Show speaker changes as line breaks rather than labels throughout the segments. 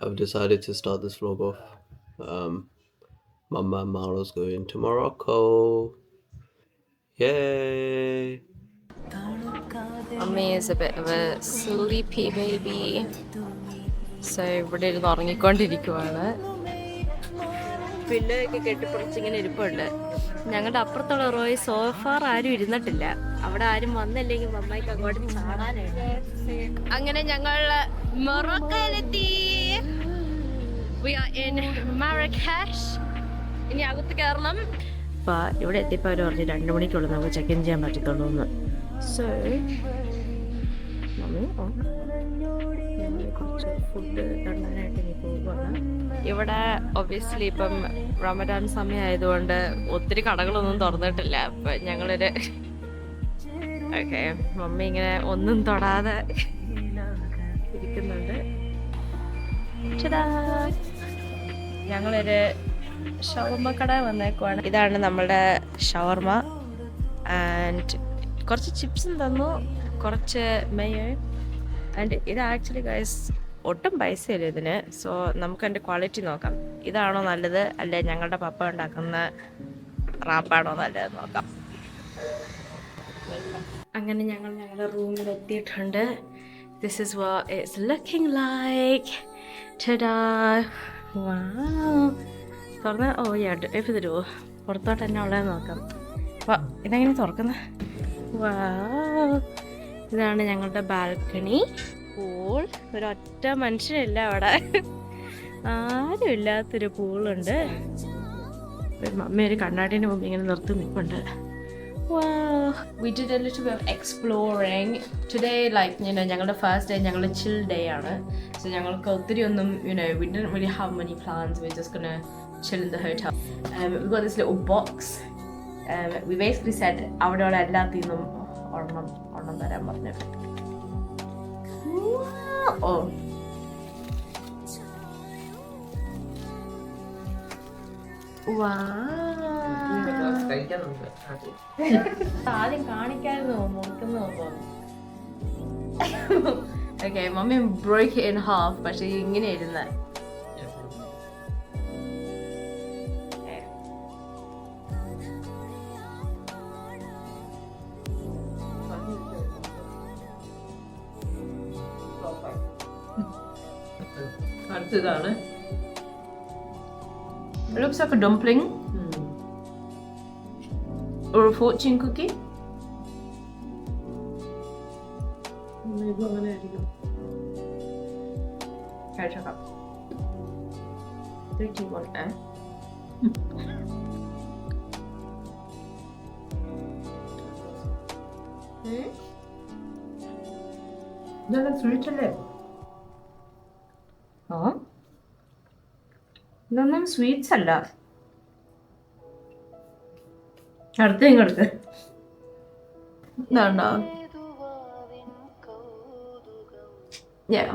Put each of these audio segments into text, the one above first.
I've decided to start this vlog off. Mama and Marlo's going to Morocco. Yay!
Mummy is a bit of a sleepy baby. So ഇവിടെ ഇരുന്ന് ഉറങ്ങിക്കൊണ്ടിരിക്കുവാണ്. പിള്ളേരൊക്കെ കെട്ടിപ്പറിച്ചിങ്ങനെ ഇരിപ്പുണ്ട്. ഞങ്ങളുടെ അപ്പുറത്തുള്ള Roy so far ആരും ഇരുന്നിട്ടില്ല. അവിടെ ആരും വന്നില്ലെങ്കിൽ മമ്മായിക്ക് അങ്ങോട്ട് ചാടാനായിട്ട്. അങ്ങനെ ഞങ്ങൾ മൊറോക്കോയിലെത്തി. We are in Marrakesh. ഇനി അകത്ത് കയറണം. അപ്പോൾ ഇവിടെ എത്തിയപ്പോൾ അവർ പറഞ്ഞ് 2 മണിക്കുള്ളിൽ നമുക്ക് ചെക്ക് ഇൻ ചെയ്യാൻ പറ്റത്തുള്ളൂ എന്ന്. സോ മമ്മി കുറച്ച് ഫുഡ് കണ്ടാനായിട്ട് ഇനി പോവുകയാണ്. ഇവിടെ ഒബ്വിയസ്ലി ഇപ്പം റമദാൻ സമയമായതുകൊണ്ട് ഒത്തിരി കടകളൊന്നും തുറന്നിട്ടില്ല. അപ്പം ഞങ്ങളൊരു ഓക്കെ മമ്മി ഇങ്ങനെ ഒന്നും തൊടാതെ ഇരിക്കുന്നുണ്ട്. ഞങ്ങളൊരു ഷവർമ്മ കട വന്നേക്കുവാണ്. ഇതാണ് നമ്മളുടെ ഷവർമ്മ. ആൻഡ് കുറച്ച് ചിപ്സും തന്നു, കുറച്ച് മെയ്യോ. ആൻഡ് ഇത് ആക്ച്വലി ഗൈസ് ഒട്ടും പൈസയില്ല ഇതിന്. സോ നമുക്ക് അതിൻ്റെ ക്വാളിറ്റി നോക്കാം. ഇതാണോ നല്ലത് അല്ലെ ഞങ്ങളുടെ പപ്പ ഉണ്ടാക്കുന്ന റാപ്പാണോ നല്ലത് നോക്കാം. അങ്ങനെ ഞങ്ങൾ ഞങ്ങളുടെ റൂമിൽ എത്തിയിട്ടുണ്ട്. This is what it's looking like. ടാ തുറന്ന് എഴുതി തരുമോ? പുറത്തോട്ട് തന്നെ ഉള്ളത് നോക്കാം. അപ്പോൾ ഇതെങ്ങനെ തുറക്കുന്നത്? ഇതാണ് ഞങ്ങളുടെ ബാൽക്കണി. പൂൾ. ഒരൊറ്റ മനുഷ്യനില്ല അവിടെ, ആരും ഇല്ലാത്തൊരു പൂളുണ്ട്. മമ്മി ഒരു കണ്ണാടിൻ്റെ മുമ്പ് ഇങ്ങനെ നിർത്തി നിൽപ്പുണ്ട്. We did a little bit of exploring today, like ഞങ്ങളുടെ ഫസ്റ്റ് ഡേ ഞങ്ങളുടെ chill day ആണ്. So ഞങ്ങൾക്ക് ഒത്തിരി ഒന്നും we didn't really have many plans. We're just gonna chill in the hotel. We got this little box. We basically said അവിടെയുള്ള എല്ലാത്തിനും ഒരെണ്ണം തരാൻ പറഞ്ഞു. ആദ്യം കാണിക്കായിരുന്നു മുറിക്കുന്നു. Okay mummy break in half. പക്ഷെ ഇങ്ങനെ ഇരുന്ന
അടുത്തതാണ്.
It looks like a dumpling or a fortune cookie.
ഇതും അങ്ങനെ ആയിരിക്കും.
Check up. 3, 2, 1,
ഇതെല്ലാം സ്വീറ്റ് അല്ലേ?
ഇതൊന്നും സ്വീറ്റ്സ് അല്ല. അടുത്ത് ഇങ്ങടുത്ത് ഇതാണ്ടോ? Yeah.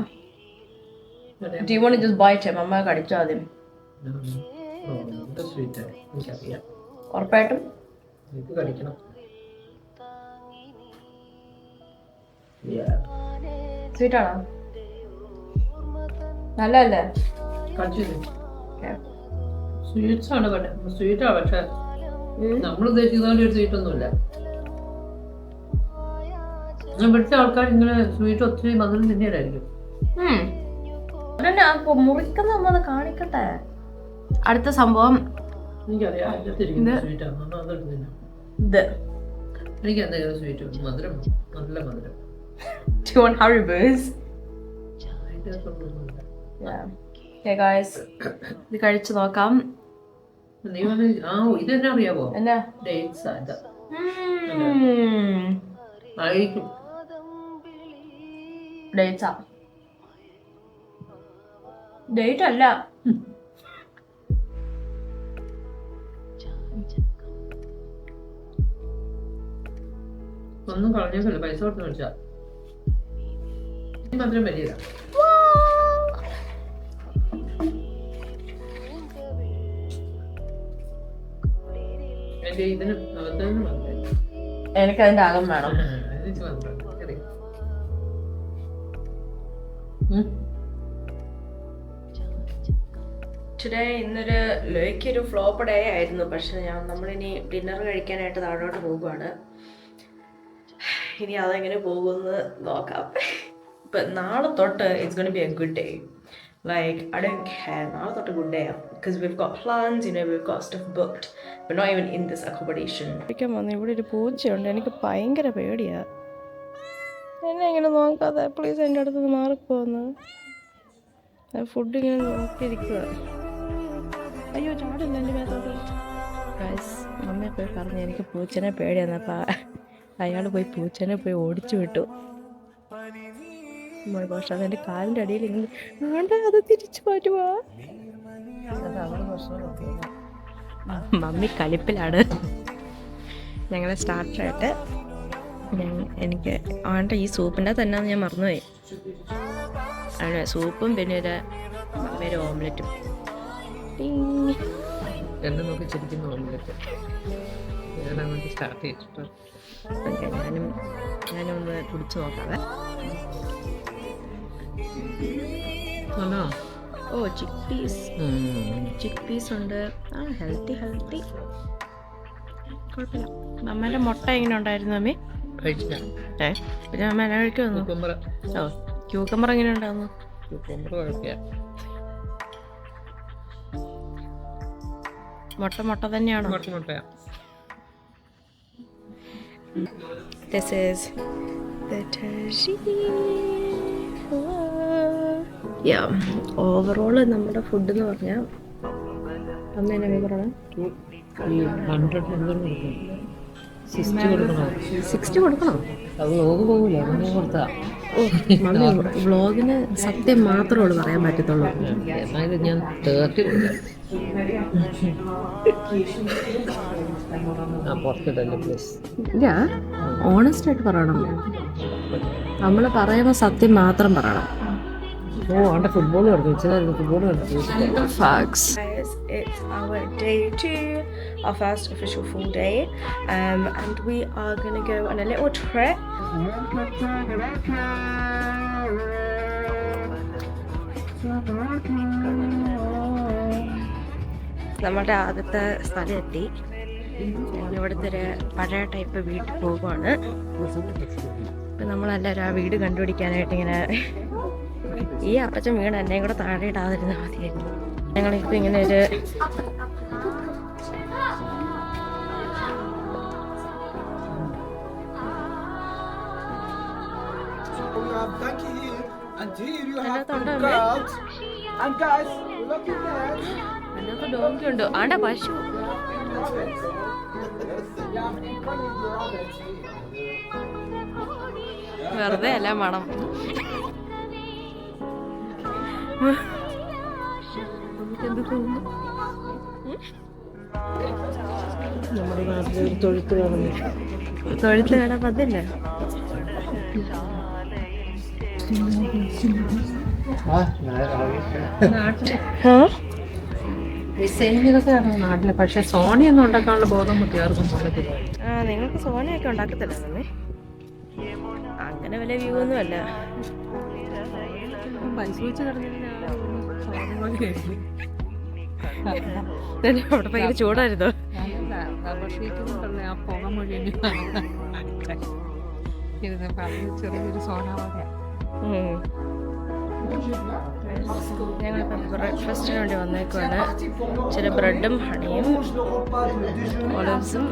Do you want to just bite it? മമ്മ കടിച്ചോ ആദ്യം?
സ്വീറ്റ് എനിക്കറിയാം.
ഉറപ്പായിട്ടും
ഇത് കടിക്കണം.
സ്വീറ്റ് ആണോ? നല്ലല്ലേ?
കടിച്ചില്ലേ? സ്വീറ്റ്സ് ആണ് കേട്ടെ. സ്വീറ്റാ, പക്ഷെ നമ്മൾ ഉദ്ദേശിക്കുന്ന പോലെ ഒരു സ്വീറ്റ് ഒന്നുമില്ല. ഇവിടുത്തെ ആൾക്കാർ ഇങ്ങനെ സ്വീറ്റ് ഒത്തിരി മധുരം തിന്നിയായിരിക്കും.
മുറിക്കുന്ന നമ്മൾ കാണിക്കട്ടെ. അടുത്ത സംഭവം
എനിക്കറിയാം. അതിനകത്തിരിക്കുന്ന സ്വീറ്റ് ആണ്.
ഇത്
എനിക്ക് എന്തെങ്കിലും സ്വീറ്റ് മധുരം, നല്ല മധുരം.
Do you want Haribos? Okay guys, ഇത് കഴിച്ചു നോക്കാം.
നീ ഇതെന്നെ അറിയാവോ?
എന്നാ?
ഡേറ്റ്സ് ആയിരിക്കും.
ഡേറ്റ്സാ? ഡേറ്റ് അല്ല.
ഒന്നും കളഞ്ഞേക്കല്ല, പൈസ കൊടുത്ത് മേടിച്ചാ. മധുരം വലിയതാ. ഇതിന്
എനിക്ക് അതിന്റെ അകം വേണം. ടുഡേ ഇന്നൊരു ലോയ്ക്കൊരു ഫ്ലോപ്പ് ഡേ ആയിരുന്നു. പക്ഷെ നമ്മളിനി ഡിന്നർ കഴിക്കാനായിട്ട് താഴോട്ട് പോകുവാണ്. ഇനി അതെങ്ങനെ പോകുമെന്ന് നോക്കാം. ഇപ്പം നാളെ തൊട്ട് it's gonna B A good day. Like, I don't care. നാളെ തൊട്ട് ഗുഡ് ഡേ ആണ്. Because we've got plans, we've got stuff booked. We're not even in this accommodation. ഇവിടെ ഒരു പൂച്ചയുണ്ട്. എനിക്ക് ഭയങ്കര പേടിയാ. എന്നെ ഇങ്ങനെ നോക്കാതെ പ്ലീസ് എൻ്റെ അടുത്ത് മാറിപ്പോന്ന്. ഫുഡ് ഇങ്ങനെ നോക്കിയിരിക്കുക. അയ്യോ ചാടില്ല എൻ്റെ മേത്തോട്ട്. ഗൈസ് മമ്മിയെ പോയി പറഞ്ഞു എനിക്ക് പൂച്ചനെ പേടിയാന്നപ്പോൾ അയാൾ പോയി പൂച്ചനെ പോയി ഓടിച്ചു വിട്ടു. പക്ഷെ അതെൻ്റെ കാലിൻ്റെ അടിയിൽ ഇങ്ങനെ വേണ്ട അത് തിരിച്ചു മാറ്റുവാ. മമ്മി കലിപ്പിലാണ്. ഞങ്ങളെ സ്റ്റാർട്ടറായിട്ട് എനിക്ക് വേണ്ട ഈ സൂപ്പിൻ്റെ തന്നെ ഞാൻ മറന്നുപോയി. അങ്ങനെ സൂപ്പും പിന്നെ ഒരു മമ്മയുടെ ഓംലെറ്റും.
എന്നെ നോക്കി ചിരിക്കുന്ന ഓംലെറ്റ് സ്റ്റാർട്ട് ചെയ്തിട്ട്
ഞാനൊന്ന് കുടിച്ചു നോക്കാവേ. ഓ ചിക്ക് പീസ് ഉണ്ട്. ഹെൽത്തി കുഴപ്പമില്ല. മമ്മേൻ്റെ മുട്ട എങ്ങനെ ഉണ്ടായിരുന്നു മമ്മി? പിന്നെ അമ്മ എന്നെ കഴിക്കുമെന്നു. ഓ ക്യൂക്കമ്പർ എങ്ങനെ ഉണ്ടായിരുന്നു? മുട്ട തന്നെയാണോ? This is the ഓവറോൾ നമ്മുടെ ഫുഡ് എന്ന് പറഞ്ഞാൽ അമ്മ എന്നെ പറയണം 60 കൊടുക്കണോ? വ്ളോഗിന് സത്യം മാത്രമേ പറയാൻ പറ്റത്തുള്ളൂ.
ഞാൻ 30
ഇല്ല ഓണസ്റ്റ് ആയിട്ട് പറയണം. നമ്മൾ പറയുമ്പോൾ സത്യം മാത്രം പറയണം.
ഫുട്ബോൾ കളിച്ചു.
Facts. It's our day 2, our first official full day, and we are gonna go on a little trip. നമ്മുടെ ആദ്യത്തെ സ്ഥലം എത്തി. ഇവിടുത്തെ ഒരു പഴയ ടൈപ്പ് വീട്ടിൽ പോകുവാണ്. ഇപ്പം നമ്മളെല്ലാവരും ആ വീട് കണ്ടുപിടിക്കാനായിട്ട് ഇങ്ങനെ ഈ അപ്പച്ചൻ വീട് എന്നെയും കൂടെ താഴെ ഇടാതിരുന്നാൽ മതിയായിരുന്നു. ഞങ്ങളിപ്പോൾ ഇങ്ങനെ ഒരു അതിനകത്ത് ഡോങ്കി ഉണ്ട്. ആണ്ട പശു. വെറുതെ അല്ല മണം. എന്ത് തോന്നുന്നു? നമ്മുടെ നാട്ടിലൊരു തൊഴുത്ത് കാണാൻ പറ്റില്ല.
നാട്ടിലെ പക്ഷെ സോണിയൊന്നും ഉണ്ടാക്കാനുള്ള ബോധം കുട്ടിയാർക്കും.
നിങ്ങൾക്ക് സോണിയൊക്കെ ഉണ്ടാക്കത്തില്ല സമേ? അങ്ങനെ വലിയ വ്യൂ ഒന്നും അല്ല. പൈസ വെച്ച് അവിടെ ഭയങ്കര ചൂടായിരുന്നോ?
ചെറിയൊരു സോണ
ഞങ്ങളിപ്പോൾ ബ്രേക്ക്ഫാസ്റ്റിന് വേണ്ടി വന്നേക്കുവാണ്. ചില ബ്രെഡും ഹണിയും ഓലിവ്സും.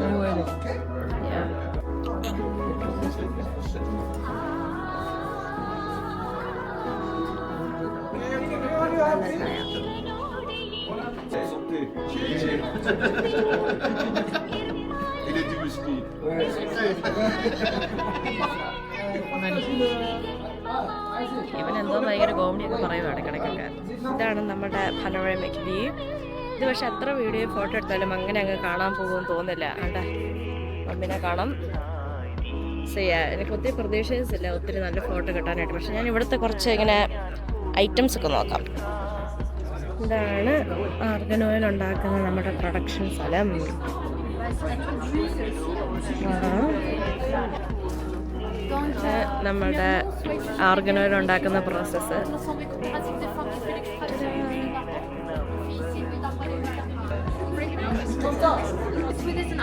ഇവനെന്തോ ഭയങ്കര കോമഡിയൊക്കെ പറയുക ഇടയ്ക്കിടയ്ക്കൊക്കെ. ഇതാണ് നമ്മുടെ പനോരമിക് വ്യൂ. ഇത് പക്ഷെ എത്ര വീഡിയോ ഫോട്ടോ എടുത്താലും അങ്ങനെ അങ്ങ് കാണാൻ പോകുമെന്ന് തോന്നില്ല. ആണ്ടെ മമ്മിനെ കാണാം. എനിക്ക് ഒത്തിരി പ്രതീക്ഷിച്ചില്ല ഒത്തിരി നല്ല ഫോട്ടോ കിട്ടാനായിട്ട്. പക്ഷെ ഞാൻ ഇവിടുത്തെ കുറച്ച് ഇങ്ങനെ ഐറ്റംസ് ഒക്കെ നോക്കാം. ഇതാണ് ആർഗൻ ഓയിൽ ഉണ്ടാക്കുന്ന നമ്മുടെ പ്രൊഡക്ഷൻ സ്ഥലം. നമ്മുടെ ആർഗൻ ഓയിൽ ഉണ്ടാക്കുന്ന process.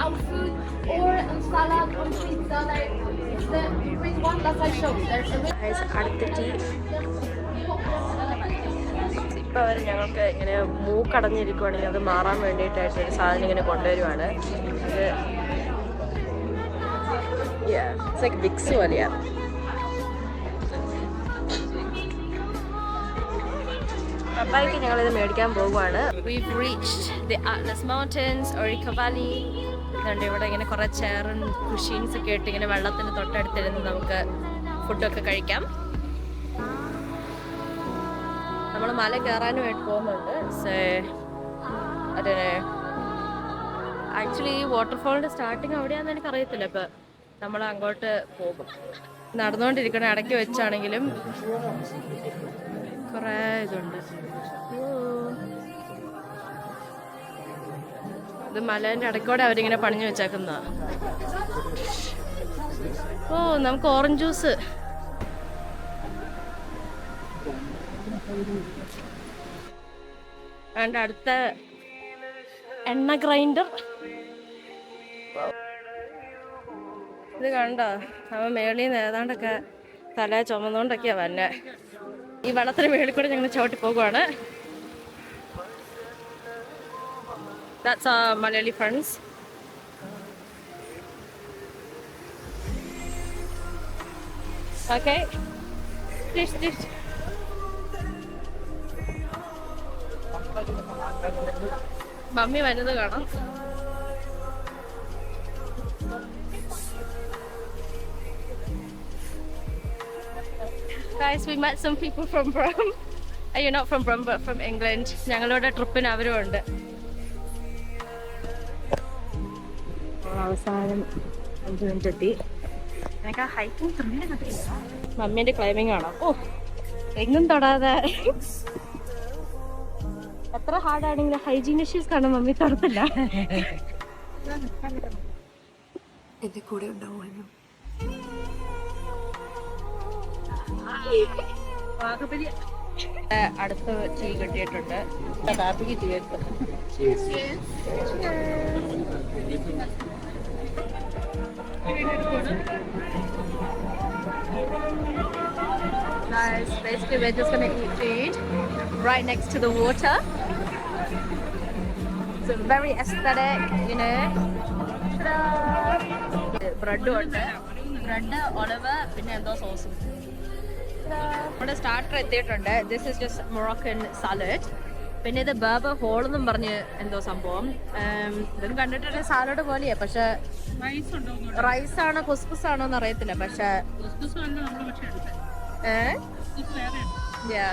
our food or on salad or pizza. Like, bring one that I show you. There's a
അടുത്ത ടീ ഇപ്പം അവർ ഞങ്ങൾക്ക് ഇങ്ങനെ മൂക്കടഞ്ഞിരിക്കുവാണെങ്കിൽ അത് മാറാൻ വേണ്ടിയിട്ടായിട്ട് ഒരു സാധനം ഇങ്ങനെ കൊണ്ടുവരുവാണ്. ഇത് ഇറ്റ്സ് ലൈക്ക് വിക്സ് പോലെയാണ്. പപ്പായ്ക്ക് ഞങ്ങളിത് മേടിക്കാൻ പോകുവാണ്. We've reached the Atlas Mountains, Orica Valley. അതുകൊണ്ട് ഇവിടെ ഇങ്ങനെ കുറേ ചെയറും കുഷീൻസ് ഒക്കെ ഇട്ട് ഇങ്ങനെ വെള്ളത്തിന് തൊട്ടടുത്തിരുന്ന് നമുക്ക് ഫുഡൊക്കെ കഴിക്കാം. നമ്മൾ മല കയറാനുമായിട്ട് പോകുന്നുണ്ട്. അതെ, ആക്ച്വലി ഈ വാട്ടർഫോളിൻ്റെ സ്റ്റാർട്ടിങ് അവിടെയാണെന്ന് എനിക്കറിയത്തില്ല. ഇപ്പം നമ്മൾ അങ്ങോട്ട് പോകും. നടന്നുകൊണ്ടിരിക്കണം. ഇടയ്ക്ക് വെച്ചാണെങ്കിലും കുറേ ഇതുണ്ട്. ഇത് മലേൻ്റെ ഇടയ്ക്കൂടെ അവരിങ്ങനെ പണിഞ്ഞു വെച്ചേക്കുന്ന. ഓ, നമുക്ക് ഓറഞ്ച് ജ്യൂസ്. അതിൻ്റെ അടുത്ത എണ്ണ ഗ്രൈൻഡർ. ഇത് കണ്ടോ, അവൻ മേളിൽ നിന്ന് ഏതാണ്ടൊക്കെ തല ചുമന്നുകൊണ്ടൊക്കെയാ വന്നെ. ഈ വെള്ളത്തിന് മേളിൽ കൂടെ ഞങ്ങൾ ചവിട്ടി പോകുവാണ്. That's our Malayali friends. Okay. Dish. Mummy വരുന്നത് കാണാം. Guys, we met some people from Brum. You're not from Brum, but from England. ഞങ്ങളുടെ ട്രിപ്പിന് അവരും ഉണ്ട്. അവസാനം 5 മിനിറ്റ് എത്തി. എനിക്ക് ആ ഹൈക്കിംഗ് ത്രില്ല് കിട്ടിയില്ല. മമ്മീൻ്റെ ക്ലൈമ്പിംഗ് ആണോ? ഓ, എങ്ങും തൊടാതെ. എത്ര ഹാർഡാണെങ്കിലും ഹൈജീൻ ഇഷ്യൂസ് കാരണം മമ്മി തൊടത്തില്ല.
എന്റെ കൂടെ ഉണ്ടാവുമല്ലോ.
അടുത്ത ടീ കിട്ടിയിട്ടുണ്ട്. കാപ്പിക്ക് ടീ എടുക്കും. Guys, basically we're just gonna eat food right next to the water. So very aesthetic, you know. Bread ഉണ്ട്. ബ്രെഡ്, ഒലിവ്, പിന്നെ എന്തോ സോസും. നമ്മുടെ സ്റ്റാർട്ടർ എത്തിയിട്ടുണ്ട്. This is just Moroccan salad. പിന്നെ ഇത് ബർബർ ഹോൾ എന്നും പറഞ്ഞ് എന്തോ സംഭവം. ഇതും കണ്ടിട്ടൊരു സാലഡ് പോലെയാ, പക്ഷെ റൈസ് ആണോ കുസ്കുസ് ആണോ എന്ന് അറിയത്തില്ല. പക്ഷെ yeah.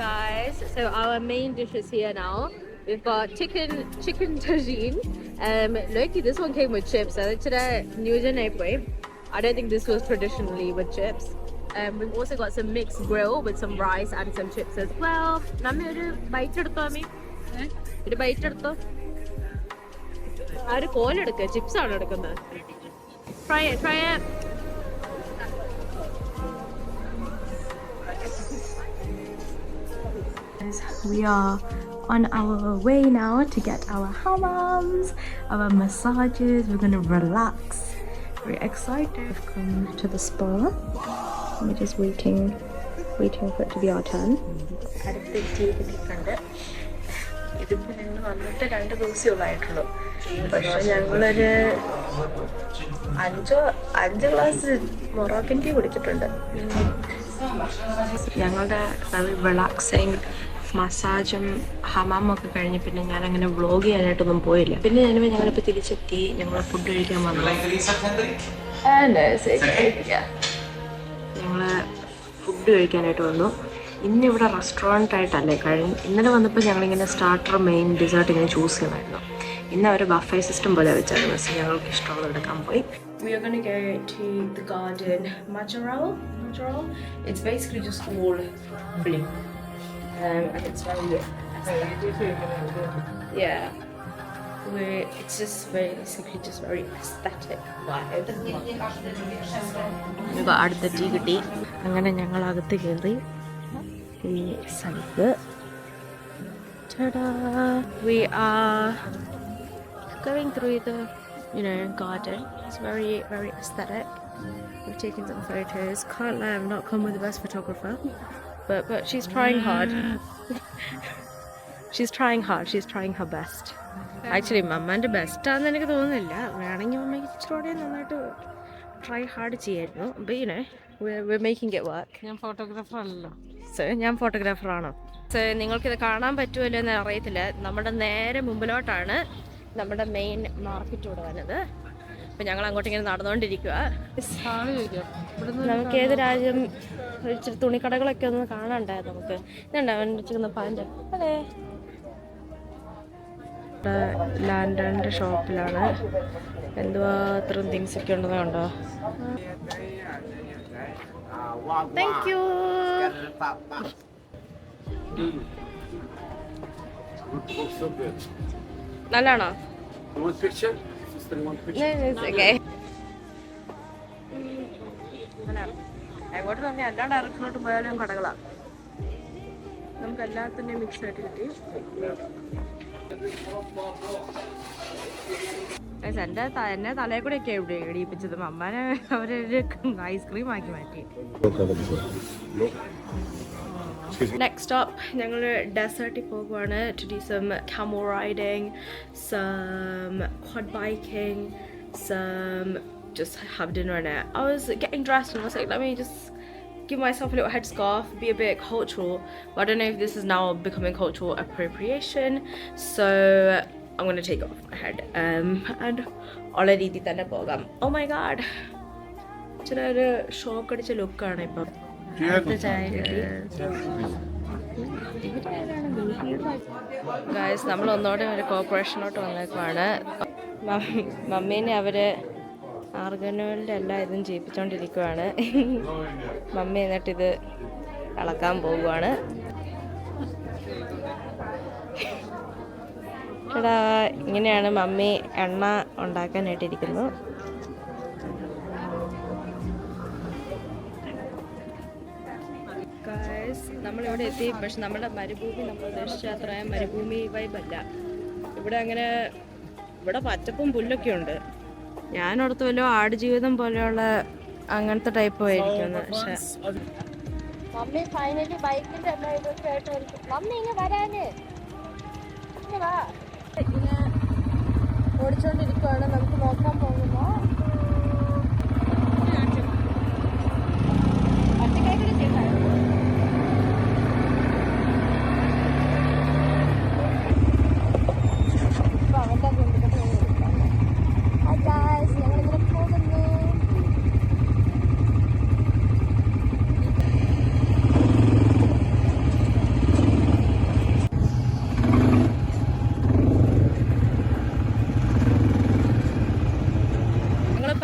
Guys, so our main dish is here now. We've got chicken tagine. Look, this one came with chips. That's new way. I don't think this was traditionally with chips. We've also got some mixed grill with some rice and some chips as well. Nammi oru bite edutho ami. Oru bite edutho. Aru coal edukka chips aanu edukkunna. Try it. We are on our way now to get our hammams, our massages. We're going to relax. Very excited. We've come to the spa. We're just waiting for it to be our turn. അടുത്ത tea കിട്ടിയിട്ടുണ്ട്. ഇതിപ്പോൾ ഞങ്ങൾ വന്നിട്ട് 2 ദിവസമേ ഉള്ളായിട്ടുള്ളൂ. പക്ഷെ ഞങ്ങളൊരു 5 glass Moroccan tea കുടിച്ചിട്ടുണ്ട്. ഞങ്ങളുടെ relaxing മസാജും ഹമാമും ഒക്കെ കഴിഞ്ഞ് പിന്നെ ഞാനങ്ങനെ വ്ളോഗ് ചെയ്യാനായിട്ടൊന്നും പോയില്ല. പിന്നെ ഞങ്ങളിപ്പോൾ തിരിച്ചെത്തി. ഞങ്ങൾ ഫുഡ് കഴിക്കാൻ വന്നു. ഞങ്ങൾ ഫുഡ് കഴിക്കാനായിട്ട് വന്നു. ഇന്നിവിടെ റെസ്റ്റോറൻ്റ് ആയിട്ടല്ലേ ഇന്നലെ വന്നപ്പോൾ ഞങ്ങളിങ്ങനെ സ്റ്റാർട്ടർ, മെയിൻ, ഡിസേർട്ട് ഇങ്ങനെ ചൂസ് ചെയ്യണമായിരുന്നു. ഇന്ന് അവർ ബഫേ സിസ്റ്റം പോലെ വെച്ചായിരുന്നു. പക്ഷേ ഞങ്ങൾക്ക് ഇഷ്ടമുള്ളത് എടുക്കാൻ പോയി. We are going to go to the garden Majoral. It's basically just all blue. And it's very it's just basically just very aesthetic vibe. അടുത്ത ടീ കിട്ടി. അങ്ങനെ ഞങ്ങൾ അകത്ത് കയറി. ഈ സ്ഥലത്ത് we are going through the, garden. It's very, very aesthetic. We've taken some photos. Can't lie, I've not come with the best photographer, but she's trying hard. She's trying hard. She's trying her best. Actually, മമ്മാൻ്റെ best ആണെന്ന് എനിക്ക് തോന്നുന്നില്ല. വേണമെങ്കിൽ മമ്മയ്ക്ക് ഇച്ചിരി നന്നായിട്ട് try hard ചെയ്യായിരുന്നു. We're making it work.
ഞാൻ photographer അല്ലല്ലോ.
ഞാൻ ഫോട്ടോഗ്രാഫറാണോ? നിങ്ങൾക്കിത് കാണാൻ പറ്റുമല്ലോ എന്ന് അറിയത്തില്ല. നമ്മുടെ നേരെ മുമ്പിലോട്ടാണ് നമ്മുടെ മെയിൻ മാർക്കറ്റ് ഇവിടെ വന്നത്. അപ്പം ഞങ്ങൾ അങ്ങോട്ട് ഇങ്ങനെ നടന്നുകൊണ്ടിരിക്കുക. നമുക്ക് ഏത് രാജ്യം ഇച്ചിരി തുണിക്കടകളൊക്കെ ഒന്ന് കാണാണ്ടായിരുന്നു. നമുക്ക് ഇതുണ്ടാവുന്ന പാൻ്റെ അതെ ലാൻഡൻ്റെ ഷോപ്പിലാണ്. എന്തുമാത്രം തിങ്സ് ഒക്കെ ഉണ്ടെന്ന് കണ്ടോ. Thank you. നല്ലാണോ? അങ്ങോട്ട് തന്നെ എല്ലാ ഡയറക്ഷനോട്ട് പോയാലും കടകളാണ്. നമുക്ക് എല്ലാത്തിൻ്റെയും മിക്സ് ആയിട്ട് കിട്ടി. എന്നെ തലയിൽ കൂടെ ഒക്കെ ഇവിടെ ഇടിയിപ്പിച്ചത്. അമ്മാനെ അവരൊരു ഐസ്ക്രീം ആക്കി മാറ്റി. Next up, ഞങ്ങൾ ഡെസേർട്ടിൽ പോകുവാണ്. To do some camel riding, some quad biking, some just have dinner in it. I was getting dressed and I was like, let me just give myself a little headscarf, be a bit cultural. But I don't know if this is now becoming cultural appropriation, so I'm going to take it off my head. And already did that program. Oh my god. ചെറിയൊരു shock അടിച്ച ലുക്കാണ് ഇപ്പം. Guys, നമ്മൾ ഒന്നോടെ ഒരു കോർപ്പറേഷനിലോട്ട് വന്നേക്കുവാണ്. മമ്മീനെ അവര് ആർഗനോലിൻ്റെ എല്ലാ ഇതും ചെയ്യിപ്പിച്ചുകൊണ്ടിരിക്കുവാണ്. മമ്മി എന്നിട്ടിത് ഇളക്കാൻ പോവുകയാണ്. എടാ, ഇങ്ങനെയാണ് മമ്മി എണ്ണ ഉണ്ടാക്കാനായിട്ടിരിക്കുന്നു. നമ്മളിവിടെ എത്തി. പക്ഷെ നമ്മുടെ മരുഭൂമി നമ്മൾ ഉദ്ദേശിച്ച അത്രയായ മരുഭൂമി വൈബല്ല ഇവിടെ. ഇവിടെ പച്ചപ്പും പുല്ലൊക്കെ ഉണ്ട്. ഞാനോടത്ത് വല്ലോ ആടുജീവിതം പോലെയുള്ള അങ്ങനത്തെ ടൈപ്പ് ആയിരിക്കും. പക്ഷെ
മമ്മി ഫൈനലി ബൈക്കിന്റെ മമ്മി ഇങ്ങനെ വരാന് ഇങ്ങനെ ഓടിച്ചോണ്ടിരിക്കുവാണ്. നമുക്ക് നോക്കാൻ പോകുമ്പോ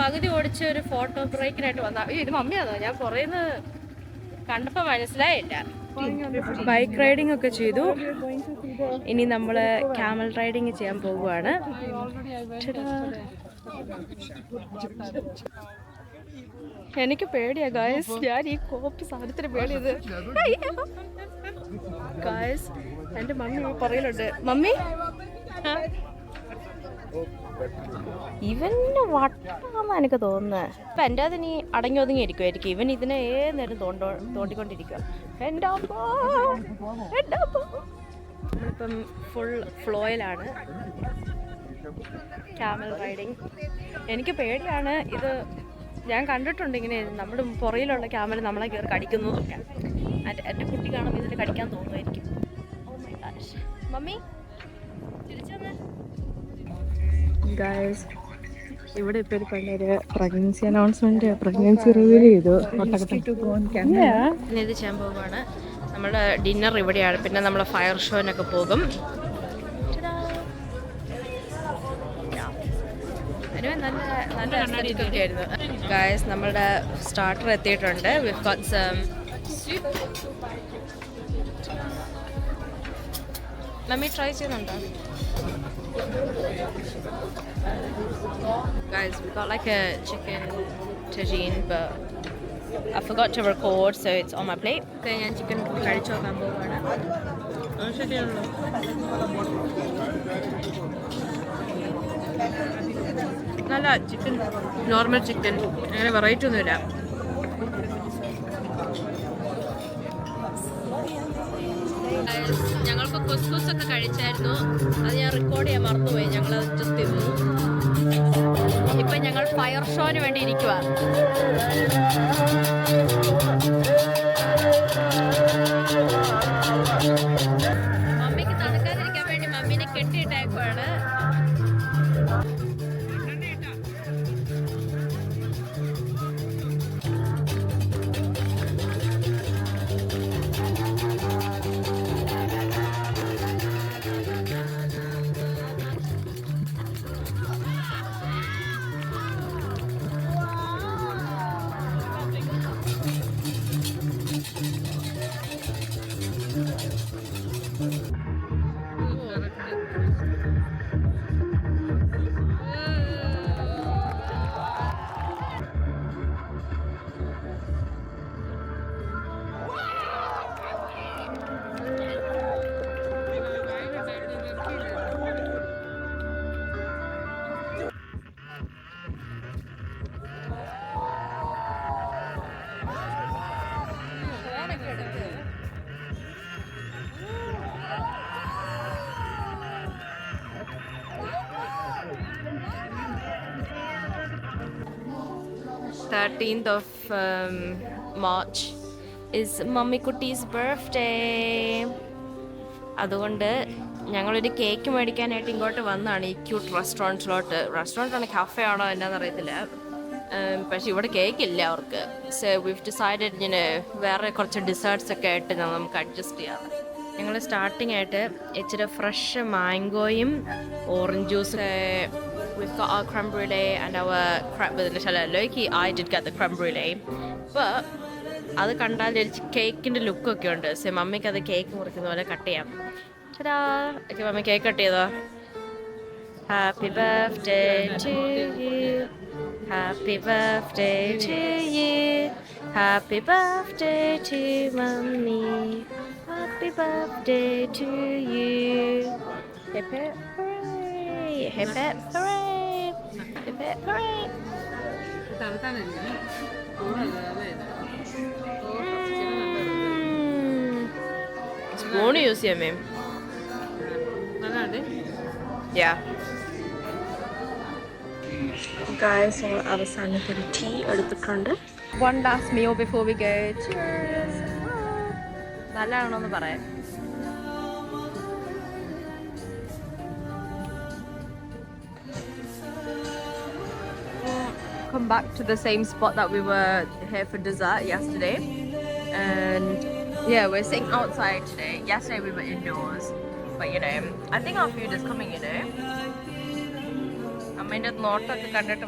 പകുതി ഓടിച്ച് ഒരു ഫോട്ടോ ബ്രേക്കിനായിട്ട് വന്ന. ഇത് മമ്മിയാണോ? ഞാൻ പുറേന്ന് കണ്ടപ്പോൾ മനസ്സിലായില്ല. ബൈക്ക് റൈഡിങ് ഒക്കെ ചെയ്തു. ഇനി നമ്മൾ ക്യാമൽ റൈഡിങ് ചെയ്യാൻ പോകുവാണ്. എനിക്ക് പേടിയാ ഗായ്സ്. ഞാൻ ഈ കോപ്പി സാധനത്തിന് പേടിയത്. ഗായ്സ്, എൻ്റെ മമ്മി പറയലുണ്ട്. മമ്മി ഇവന് വട്ടാന്ന് എനിക്ക് തോന്നുന്നത്. ഇപ്പം എൻ്റെ അത് ഇനി അടങ്ങി ഒതുങ്ങി ഇരിക്കുമായിരിക്കും. ഇവൻ ഇതിനെ ഏത് നേരം തോണ്ടിക്കൊണ്ടിരിക്കുക. എൻ്റെ നമ്മളിപ്പം ഫുൾ ഫ്ലോയിലാണ്. ക്യാമൽ റൈഡിങ് എനിക്ക് പേടിയാണ്. ഇത് ഞാൻ കണ്ടിട്ടുണ്ട് ഇങ്ങനെ നമ്മുടെ പുറയിലുള്ള ക്യാമൽ നമ്മളെ കയറി കടിക്കുന്നതൊക്കെ. എൻ്റെ കുട്ടി കാണുമ്പോൾ ഇതിന് കടിക്കാൻ തോന്നുമായിരിക്കും. മമ്മി തിരിച്ചു വന്നേ. ഗായ്സ്, ഇവിടെ ഇപ്പോൾ ഒരു പെണ്ണൊരു പ്രഗ്നൻസി അനൗൺസ്മെന്റ്, പ്രഗ്നൻസി റിവീൽ ചെയ്തു. ഇത് ചെയ്യാൻ പോകുവാണ്. നമ്മുടെ ഡിന്നർ ഇവിടെയാണ്. പിന്നെ നമ്മൾ ഫയർ ഷോനൊക്കെ പോകും. നല്ല ആയിരുന്നു. ഗായ്സ്, നമ്മളുടെ സ്റ്റാർട്ടർ എത്തിയിട്ടുണ്ട്. വിത്ത് ഗോട്ട് സം മമ്മി ട്രൈ ചെയ്യുന്നുണ്ടോ? Guys, we got like a chicken tagine, but I forgot to record, so it's on my plate. Okay, ഞാൻ ചിക്കൻ കഴിച്ചു നോക്കാൻ പോവുകയാണ്. നല്ല ചിക്കൻ, നോർമൽ ചിക്കൻ, അങ്ങനെ വെറൈറ്റി ഒന്നുമില്ല. ഞങ്ങൾക്ക് കുസ്കുസ് ഒക്കെ കഴിച്ചായിരുന്നു, അത് ഞാൻ റെക്കോർഡ് ചെയ്യാൻ മറന്നുപോയി. ഞങ്ങൾ അത് ജസ്റ്റ് തിന്നു. ഇപ്പൊ ഞങ്ങൾ ഫയർ ഷോന് വേണ്ടി ഇരിക്കുക. മമ്മിക്ക് തണുക്കാതിരിക്കാൻ വേണ്ടി മമ്മീനെ കെട്ടിയിട്ടേക്കുവാണ്. March is മമ്മിക്കുട്ടീസ് ബർത്ത്ഡേ. അതുകൊണ്ട് ഞങ്ങളൊരു കേക്ക് മേടിക്കാനായിട്ട് ഇങ്ങോട്ട് വന്നതാണ്, ഈ ക്യൂട്ട് റെസ്റ്റോറൻറ്റിലോട്ട്. റെസ്റ്റോറൻറ്റാണ്, കഫേ ആണോ എന്നാന്ന് അറിയത്തില്ല. പക്ഷെ ഇവിടെ കേക്ക് ഇല്ല അവർക്ക്. സോ വിവ് ഡിസൈഡഡ് ഇങ്ങനെ വേറെ കുറച്ച് ഡിസേർട്ട്സ് ഒക്കെ ആയിട്ട് നമുക്ക് അഡ്ജസ്റ്റ് ചെയ്യാം. ഞങ്ങൾ സ്റ്റാർട്ടിങ് ആയിട്ട് ഇച്ചിരി ഫ്രഷ് മാംഗോയും orange juice. We've got our creme brulee and our creme with Loki. I did get the creme brulee, but അത് കണ്ടാൽ കേക്കിൻ്റെ ലുക്കൊക്കെ ഉണ്ട്. സോ മമ്മിക്ക് അത് കേക്ക് മുറിക്കുന്ന പോലെ കട്ട് ചെയ്യാം. ചേട്ടാ ഓക്കെ, മമ്മി കേക്ക് കട്ട് ചെയ്തോ. Happy birthday to you, happy birthday to you, happy birthday to mummy, happy birthday to you. Hip hip hip hooray, hip hip hooray. Spoon use ചെയ്യാമേ. Yeah. Guys, അവസാനത്തെ tea എടുത്തിട്ടുണ്ട്. One last meal before we go. Cheers. നല്ലതാണോ എന്ന് പറയാം. Come back to the same spot that we were here for dessert yesterday, and yeah, we're sitting outside today. Yesterday we were indoors, but you know, I think our food is coming, you know. I mean, it's not that the country to